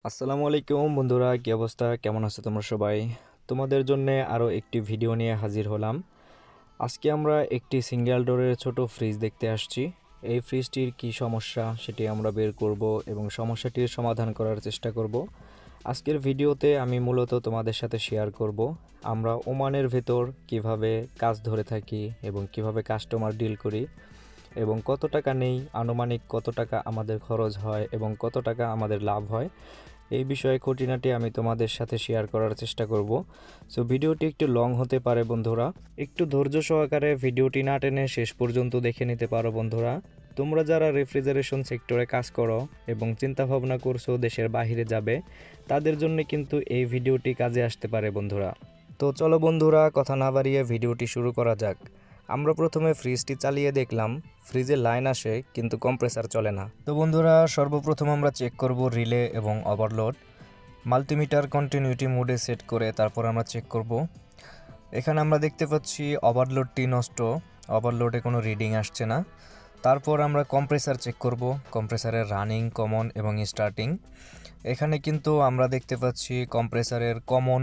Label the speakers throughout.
Speaker 1: আসসালামু আলাইকুম বন্ধুরা, কি অবস্থা? কেমন আছো তোমরা সবাই? তোমাদের জন্য আরও একটি ভিডিও নিয়ে হাজির হলাম। আজকে আমরা একটি সিঙ্গেল ডোরের ছোট ফ্রিজ দেখতে আসছি। এই ফ্রিজটির কি সমস্যা সেটি আমরা বের করব এবং সমস্যাটির সমাধান করার চেষ্টা করব। আজকের ভিডিওতে আমি মূলত তোমাদের সাথে শেয়ার করব আমরা ওমানের ভেতর কিভাবে কাজ ধরে থাকি এবং কিভাবে কাস্টমার ডিল করি এবং কত টাকা নেই, আনুমানিক কত টাকা আমাদের খরচ হয় এবং কত টাকা আমাদের লাভ হয়, এই বিষয়ে খুঁটিনাটি আমি তোমাদের সাথে শেয়ার করার চেষ্টা করব। সো ভিডিওটি একটু লং হতে পারে বন্ধুরা, একটু ধৈর্য সহকারে ভিডিওটি না টেনে শেষ পর্যন্ত দেখে নিতে পারো বন্ধুরা। তোমরা যারা রেফ্রিজারেশন সেক্টরে কাজ করো এবং চিন্তা ভাবনা করছো দেশের বাইরে যাবে, তাদের জন্য কিন্তু এই ভিডিওটি কাজে আসতে পারে বন্ধুরা। তো চলো বন্ধুরা, কথা না বাড়িয়ে ভিডিওটি শুরু করা যাক। আমরা প্রথমে ফ্রিজটি চালিয়ে দেখলাম ফ্রিজে লাইন আসে কিন্তু কম্প্রেসার চলে না। তো বন্ধুরা, সর্বপ্রথম আমরা চেক করব রিলে এবং ওভারলোড। মাল্টিমিটার কন্টিনিউটি মোডে সেট করে তারপর আমরা চেক করব। এখানে আমরা দেখতে পাচ্ছি ওভারলোডটি নষ্ট, ওভারলোডে কোনো রিডিং আসছে না। তারপর আমরা কম্প্রেসার চেক করব, কম্প্রেসারের রানিং, কমন এবং স্টার্টিং। এখানে কিন্তু আমরা দেখতে পাচ্ছি কম্প্রেসারের কমন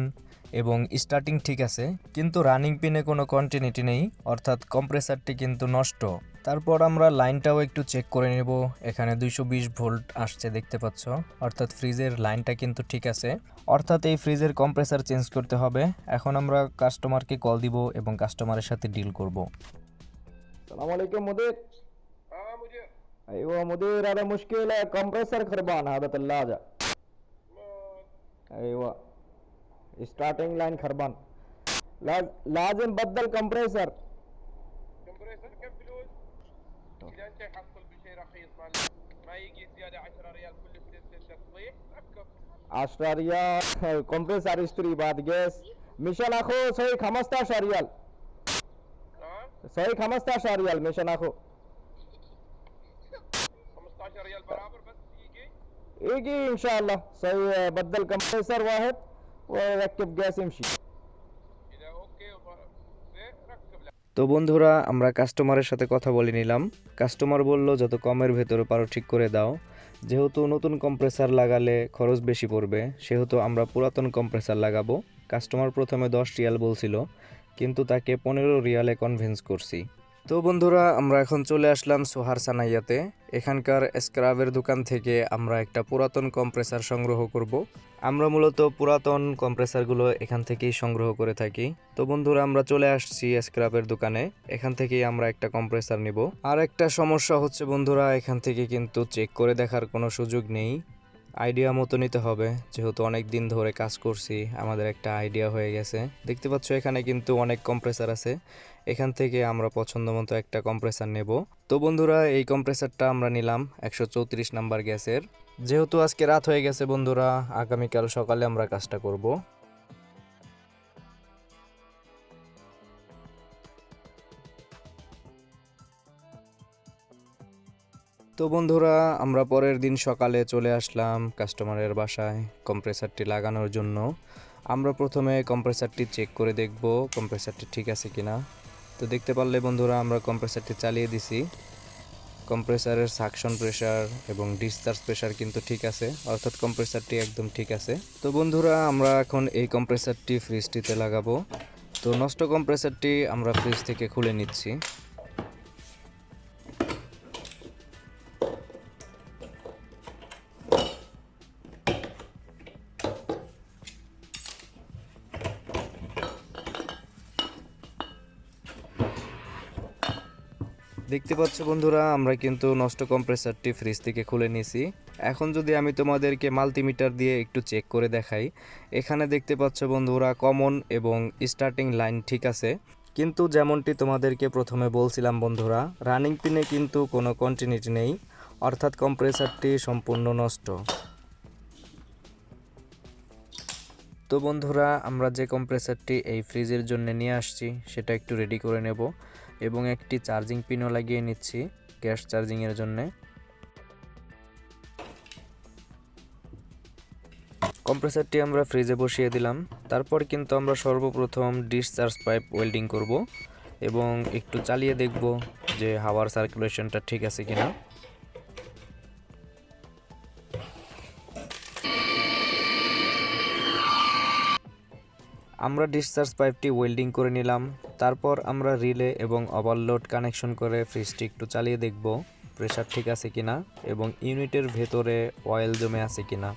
Speaker 1: এবং স্টার্টিং ঠিক আছে, কিন্তু রানিং পিনে কোনো কন্টিনিউটি নেই, অর্থাৎ কম্প্রেসারটি কিন্তু নষ্ট। তারপর আমরা লাইনটাও একটু চেক করে নেব। এখানে 220 ভোল্ট আসছে দেখতে পাচ্ছ, অর্থাৎ ফ্রিজের লাইনটা কিন্তু ঠিক আছে, অর্থাৎ এই ফ্রিজের কম্প্রেসার চেঞ্জ করতে হবে। এখন আমরা কাস্টমারকে কল দিব এবং কাস্টমারের সাথে ডিল করব।
Speaker 2: السلام عليكم مدير.
Speaker 3: اه مدير.
Speaker 2: ايوه مدير، هذا مشكلة كمبرسر خربان، هذا ثلاجة.
Speaker 3: ما-
Speaker 2: ايوه ستارتنج لاين خربان، لازم بدل كمبرسر.
Speaker 3: كمبريسر كم فلوس؟ اذا انت حصل بشيء رخيص ما يجي زياده 10 ريال كل تصليح ركب.
Speaker 2: 10 ريال كمبرسر اشتري بعد جيس. مشان اخو سوي 15 ريال،
Speaker 3: نعم
Speaker 2: سوي 15 ريال مشان اخو.
Speaker 3: 15 ريال برابر بس يجي.
Speaker 2: يجي ان شاء الله. سوي بدل كمبرسر واحد وركب جيس يمشي.
Speaker 3: اذا اوكي زين ركب له.
Speaker 1: তো বন্ধুরা, আমরা কাস্টমারের সাথে কথা বলে নিলাম। কাস্টমার বলল যত কমের ভেতরে পারো ঠিক করে দাও। যেহেতু নতুন কম্প্রেসার লাগালে খরচ বেশি পড়বে, সেহেতু আমরা পুরাতন কম্প্রেসার লাগাবো। কাস্টমার প্রথমে 10 রিয়াল বলছিল, কিন্তু তাকে 15 রিয়ালে কনভিন্স করছি। তো বন্ধুরা, আমরা এখন চলে আসলাম সোহার সানাইয়াতে। এখানকার স্ক্রাবের দোকান থেকে আমরা একটা পুরাতন কম্প্রেসার সংগ্রহ করব। আমরা মূলত পুরাতন কম্প্রেসারগুলো এখান থেকেই সংগ্রহ করে থাকি। তো বন্ধুরা, আমরা চলে আসছি স্ক্রাবের দোকানে, এখান থেকেই আমরা একটা কম্প্রেসার নিব। আর একটা সমস্যা হচ্ছে বন্ধুরা, এখান থেকে কিন্তু চেক করে দেখার কোনো সুযোগ নেই, আইডিয়া মতো নিতে হবে। যেহেতু অনেক দিন ধরে কাজ করছি, আমাদের একটা আইডিয়া হয়ে গেছে। দেখতে পাচ্ছ এখানে কিন্তু অনেক কম্প্রেসার আছে, এখান থেকে আমরা পছন্দ মতো একটা কম্প্রেসার নেব। তো বন্ধুরা, এই কম্প্রেসারটা আমরা নিলাম 134 নাম্বার গ্যাসের। যেহেতু আজকে রাত হয়ে গেছে বন্ধুরা, আগামীকাল সকালে আমরা কাজটা করব। তো বন্ধুরা, আমরা পরের দিন সকালে চলে আসলাম কাস্টমারের বাসায় কম্প্রেসারটি লাগানোর জন্য। আমরা প্রথমে কম্প্রেসারটি চেক করে দেখব কম্প্রেসারটি ঠিক আছে কিনা। তো দেখতে পারলে বন্ধুরা, আমরা কম্প্রেসারটি চালিয়ে দিছি। কম্প্রেসারের সাকশন প্রেসার এবং ডিসচার্জ প্রেসার কিন্তু ঠিক আছে, অর্থাৎ কম্প্রেসারটি একদম ঠিক আছে। তো বন্ধুরা, আমরা এখন এই কম্প্রেসারটি ফ্রিজটিতে লাগাবো। তো নষ্ট কম্প্রেসারটি আমরা ফ্রিজ থেকে খুলে নিচ্ছি। দেখতে পাচ্ছ বন্ধুরা, আমরা কিন্তু নষ্ট কম্প্রেসারটি ফ্রিজ থেকে খুলে নিয়েছি। এখন যদি আমি তোমাদেরকে মাল্টিমিটার দিয়ে একটু চেক করে দেখাই, এখানে দেখতে পাচ্ছ বন্ধুরা কমন এবং স্টার্টিং লাইন ঠিক আছে, কিন্তু যেমনটি তোমাদেরকে প্রথমে বলছিলাম বন্ধুরা, রানিং পিনে কিন্তু কোনো কন্টিনিউটি নেই, অর্থাৎ কম্প্রেসারটি সম্পূর্ণ নষ্ট। তো বন্ধুরা, আমরা যে কম্প্রেসারটি এই ফ্রিজের জন্য নিয়ে আসছি সেটা একটু রেডি করে নেব এবং একটি চার্জিং পিনও লাগিয়ে নিচ্ছি গ্যাস চার্জিংয়ের জন্য। কম্প্রেসারটি আমরা ফ্রিজে বসিয়ে দিলাম। তারপর কিন্তু আমরা সর্বপ্রথম ডিসচার্জ পাইপ ওয়েল্ডিং করব এবং একটু চালিয়ে দেখব যে হাওয়ার সার্কুলেশনটা ঠিক আছে কিনা। আমরা ডিসচার্জ পাইপটি ওয়েল্ডিং করে নিলাম। তারপর আমরা রিলে এবং ওভারলোড কানেকশন করে ফ্রিজটি একটু চালিয়ে দেখব প্রেসার ঠিক আছে কিনা এবং ইউনিটের ভেতরে অয়েল জমে আছে কিনা।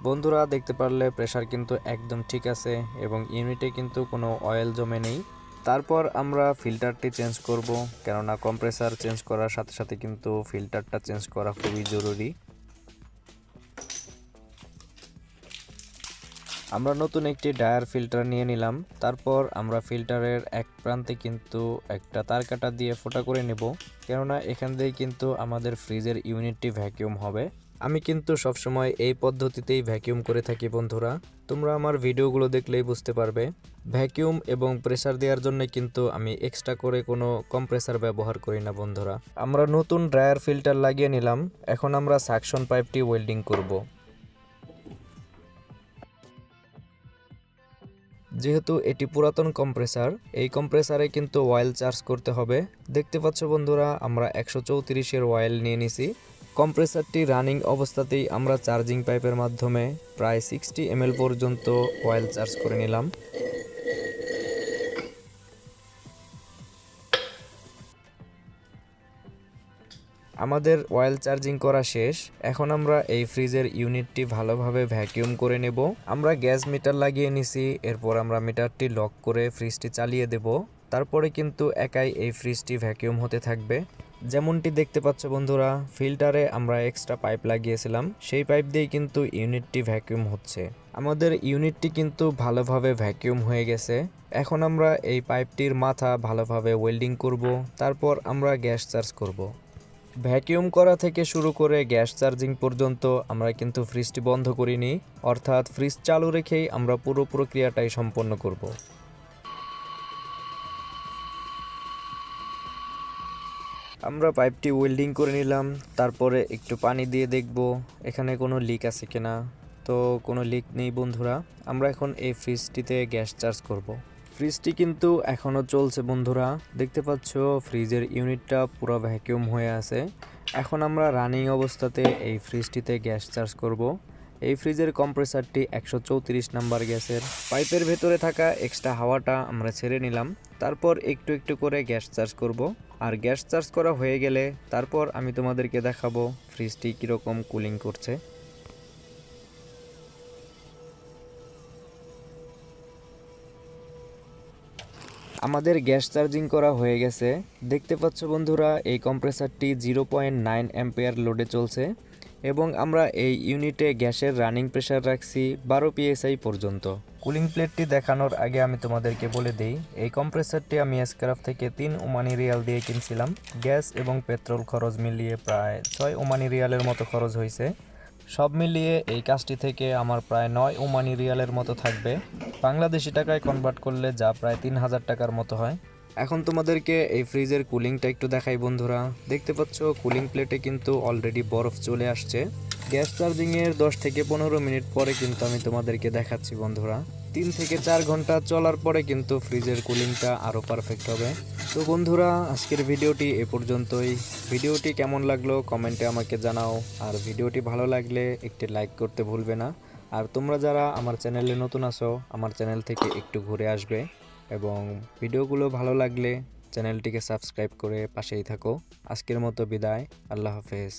Speaker 1: বন্ধুরা দেখতে পারলে প্রেসার কিন্তু একদম ঠিক আছে এবং ইউনিটে কিন্তু কোনো অয়েল জমে নেই। তারপর আমরা ফিল্টারটি চেঞ্জ করব, কেননা কম্প্রেসার চেঞ্জ করার সাথে সাথে কিন্তু ফিল্টারটা চেঞ্জ করা খুবই জরুরি। আমরা নতুন একটি ডায়ার ফিল্টার নিয়ে নিলাম। তারপর আমরা ফিল্টারের এক প্রান্তে কিন্তু একটা তার কাটা দিয়ে ফোঁটা করে নেব, কেননা এখান থেকে কিন্তু আমাদের ফ্রিজের ইউনিটটি ভ্যাকিউম হবে। আমি কিন্তু সবসময় এই পদ্ধতিতেই ভ্যাকিউম করে থাকি বন্ধুরা, তোমরা আমার ভিডিওগুলো দেখলেই বুঝতে পারবে। ভ্যাকিউম এবং প্রেসার দেওয়ার জন্য কিন্তু আমি এক্সট্রা করে কোনো কম্প্রেসার ব্যবহার করি না বন্ধুরা। আমরা নতুন ড্রায়ার ফিল্টার লাগিয়ে নিলাম। এখন আমরা সাকশন পাইপটি ওয়েল্ডিং করব। যেহেতু এটি পুরাতন কম্প্রেসার, এই কম্প্রেসারে কিন্তু অয়েল চার্জ করতে হবে। দেখতে পাচ্ছ বন্ধুরা, আমরা 134-এর অয়েল নিয়ে নিছি। কম্প্রেসারটি রানিং অবস্থাতেই আমরা চার্জিং পাইপের মাধ্যমে প্রায় 60 ml পর্যন্ত অয়েল চার্জ করে নিলাম। আমাদের অয়েল চার্জিং করা শেষ। এখন আমরা এই ফ্রিজের ইউনিটটি ভালোভাবে ভ্যাকিউম করে নেব। আমরা গ্যাস মিটার লাগিয়ে নিছি, এরপর আমরা মিটারটি লক করে ফ্রিজটি চালিয়ে দেব। তারপরে কিন্তু একাই এই ফ্রিজটি ভ্যাকিউম হতে থাকবে। যেমনটি দেখতে পাচ্ছ বন্ধুরা, ফিল্টারে আমরা এক্সট্রা পাইপ লাগিয়েছিলাম, সেই পাইপ দিয়েই কিন্তু ইউনিটটি ভ্যাকিউম হচ্ছে। আমাদের ইউনিটটি কিন্তু ভালোভাবে ভ্যাকিউম হয়ে গেছে। এখন আমরা এই পাইপটির মাথা ভালোভাবে ওয়েল্ডিং করব, তারপর আমরা গ্যাস চার্জ করব। ভ্যাকিউম করা থেকে শুরু করে গ্যাস চার্জিং পর্যন্ত আমরা কিন্তু ফ্রিজটি বন্ধ করিনি, অর্থাৎ ফ্রিজ চালু রেখেই আমরা পুরো প্রক্রিয়াটাই সম্পন্ন করব। আমরা পাইপটি ওয়েল্ডিং করে নিলাম, তারপরে একটু পানি দিয়ে দেখব এখানে কোনো লিক আছে কিনা। তো কোনো লিক নেই বন্ধুরা। আমরা এখন এই ফ্রিজটিতে গ্যাস চার্জ করব। ফ্রিজটি কিন্তু এখনও চলছে বন্ধুরা, দেখতে পাচ্ছ ফ্রিজের ইউনিটটা পুরো ভ্যাকিউম হয়ে আছে। এখন আমরা রানিং অবস্থাতে এই ফ্রিজটিতে গ্যাস চার্জ করব। এই ফ্রিজের কম্প্রেসারটি 134 নাম্বার গ্যাসের। পাইপের ভেতরে থাকা এক্সট্রা হাওয়াটা আমরা ছেড়ে নিলাম। তারপর একটু একটু করে গ্যাস চার্জ করব। আর গ্যাস চার্জ করা হয়ে গেলে তারপর আমি তোমাদেরকে দেখাবো ফ্রিজটি কীরকম কুলিং করছে। আমাদের গ্যাস চার্জিং করা হয়ে গেছে। দেখতে পাচ্ছ বন্ধুরা, এই কম্প্রেসারটি 0.9 অ্যাম্পিয়ার লোডে চলছে এবং আমরা এই ইউনিটে গ্যাসের রানিং প্রেসার রাখছি 12 psi পর্যন্ত। কুলিং প্লেটটি দেখানোর আগে আমি তোমাদেরকে বলে দেই, এই কম্প্রেসারটি আমি এসক্রাফ থেকে 3 ওমানি রিয়াল দিয়ে কিনছিলাম। গ্যাস এবং পেট্রোল খরচ মিলিয়ে প্রায় 6 ওমানি রিয়ালের মতো খরচ হয়েছে। সব মিলিয়ে এই কাজটি থেকে আমার প্রায় 9 ওমানি রিয়ালের মতো থাকবে। বাংলাদেশি টাকায় কনভার্ট করলে যা প্রায় 3000 টাকার মতো হয়। এখন তোমাদেরকে এই ফ্রিজের কুলিংটা একটু দেখাই বন্ধুরা। দেখতে পাচ্ছ কুলিং প্লেটে কিন্তু অলরেডি বরফ চলে আসছে। গ্যাস চার্জিংয়ের 10 থেকে 15 মিনিট পরে কিন্তু আমি তোমাদেরকে দেখাচ্ছি বন্ধুরা। 3 থেকে 4 ঘন্টা চলার পরে কিন্তু ফ্রিজের কুলিংটা আরও পারফেক্ট হবে। তো বন্ধুরা, আজকের ভিডিওটি এ পর্যন্তই। ভিডিওটি কেমন লাগলো কমেন্টে আমাকে জানাও, আর ভিডিওটি ভালো লাগলে একটি লাইক করতে ভুলবে না। আর তোমরা যারা আমার চ্যানেলে নতুন আছো, আমার চ্যানেল থেকে একটু ঘুরে আসবে এবং ভিডিওগুলো ভালো লাগলে চ্যানেলটিকে সাবস্ক্রাইব করে পাশেই থাকো। আজকের মতো বিদায়, আল্লাহ হাফেজ।